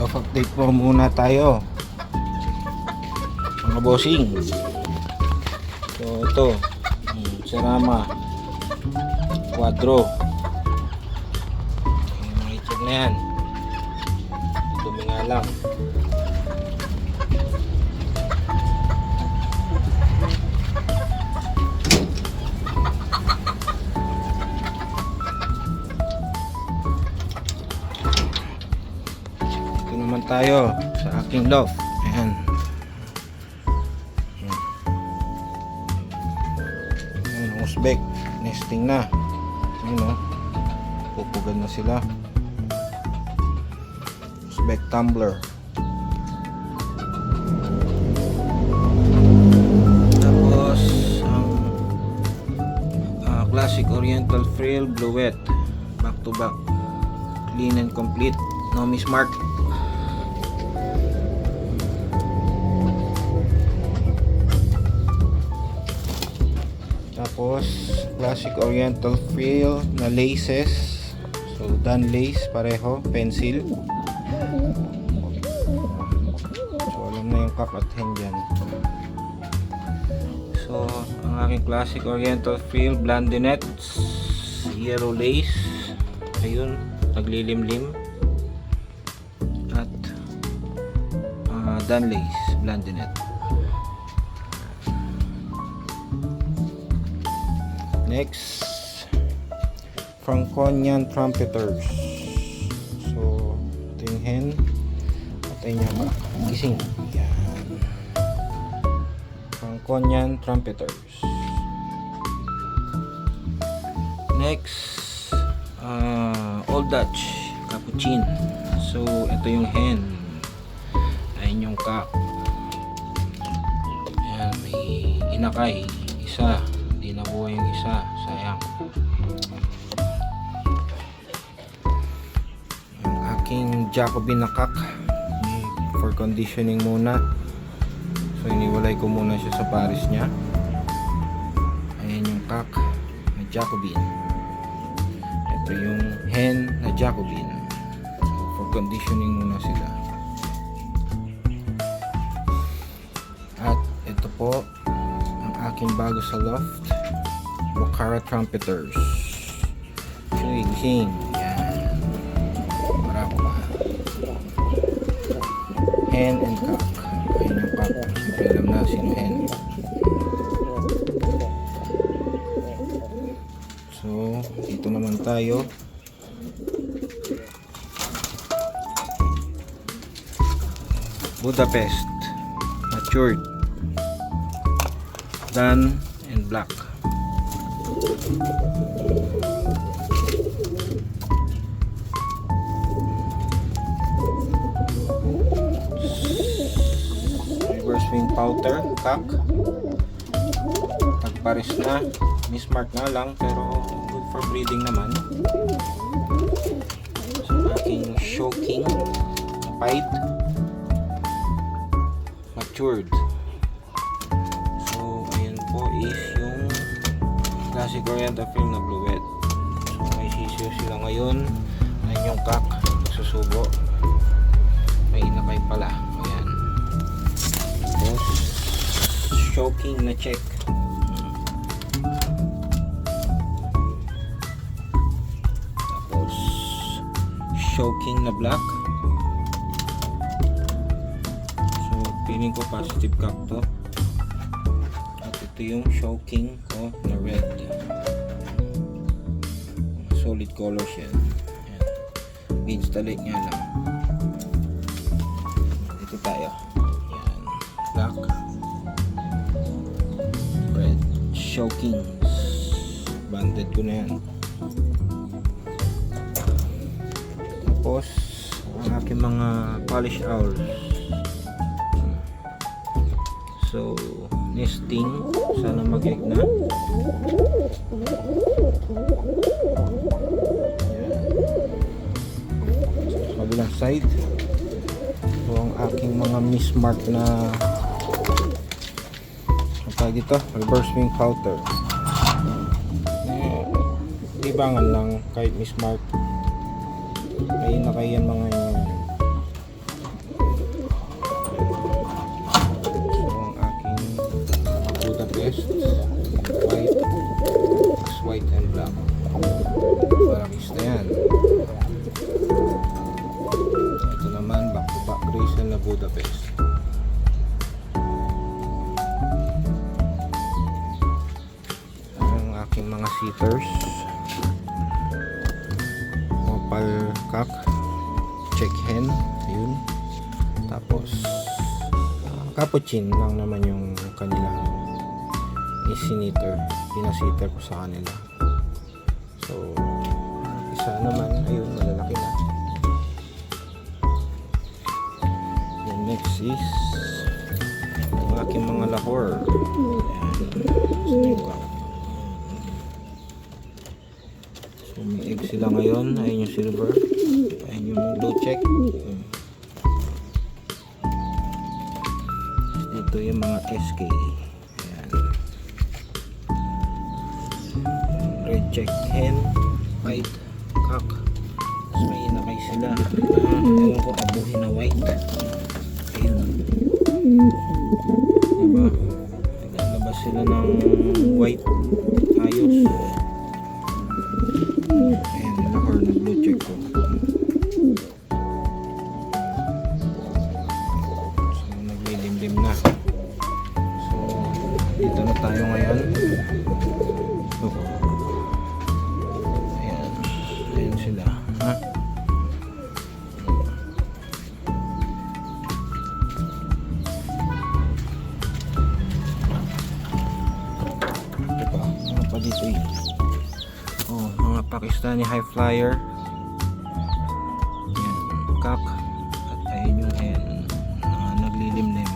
Love update po muna tayo mga bossing. So ito Serama Quadro, may check na yan, dumi nga lang. Naman tayo sa aking love. Ayan. Ayan, Uzbek nesting na. Ayan, pupugan na sila. Uzbek tumbler. Tapos ang classic oriental frill bluette, back to back, clean and complete, no mismark. Tapos classic oriental frill na laces, so done lace pareho, pencil. So alam na yung cup at hand dyan. So ang aking classic oriental frill blondinets, yellow lace, ayun, naglilimlim. At done lace blondinet. Next, Franconian trumpeters. So, ito yung hen. Patay niya ba? Gising. Yan. Franconian trumpeters. Next, Old Dutch Capuchin. So, ito yung hen. Ayan yung cock. Ayan, may inakay. Isa. Hindi nabuhay yung isa, sayang. Ang aking Jacobin na cock, for conditioning muna. So iniwalay ko muna siya sa pares niya. Ayan yung cock na Jacobin. Ito yung hen na Jacobin. So for conditioning muna sila. At ito po ang aking bago sa loft, Bocara trumpeters. Gising. Yan. Marako pa. Hen and cock. Ayun yung cock. Siyempre alam na sino hen. So, dito naman tayo. Budapest. Matured. Done and black. Reverse wing powder, cock. Tagpares na, mismark nga lang pero good for breeding naman. So aking Showking Pied matured. So ayan po is yung classic oriental film na bluette. So may sisiyo sila ngayon. Ayan yung cock, nagsusubo. May inakay pala. Ayan. Tapos Showking na check. Tapos Showking na black. So feeling ko positive cock to. Ito yung Showking ko na red. Solid colors yan. I-installate nga lang. Dito tayo. Yan. Black. Red. Showkings. Banded ko na yan. Tapos ang aking mga polish owls. So nesting, sana mag-egg na. Sa kabilang side, so ang aking mga mismark na dito, reverse wing powder. Libangan lang kahit mismark. Kaya na kayan mga yun. Budapest. Ang aking mga sitters, opal cock, check hen, ayun. Tapos capuchin lang naman yung kanilang isiniter, pinasitter ko sa kanila. So isa naman, ayun, malalaki na. Then next is ang aking mga lahore. So may egg sila ngayon. Ayun yung silver, ayun yung blue check. Dito yung mga SK. Ayan. Red check hen, white cock. Tapos may inakay sila. Ewan ko, abuhin na white. Ayun. Diba? Naglalabas sila ng white. Ayos. Ayan, lahore na blue check ko. So, naglilimlim na. So, dito na tayo ngayon. So, ayan. Ayan sila. Ha? Diba? Ano pa dito eh? Oh, mga Pakistani high flyer. Ayan, cock. At ayun yung hen. Naglilimlim.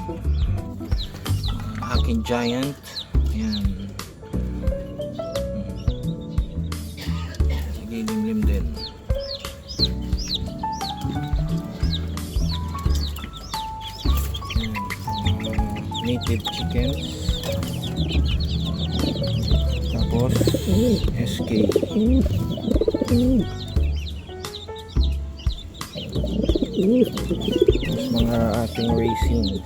Aking giant. Ayan. Naglilimlim din. Native chickens. Tapos SK. Tapos mga ating racings.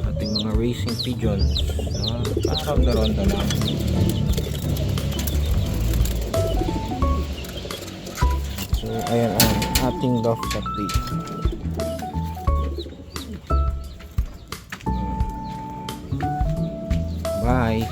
Ating mga racing pigeons. Ronda-ronda lang. So ayan ang ating love update. Bye.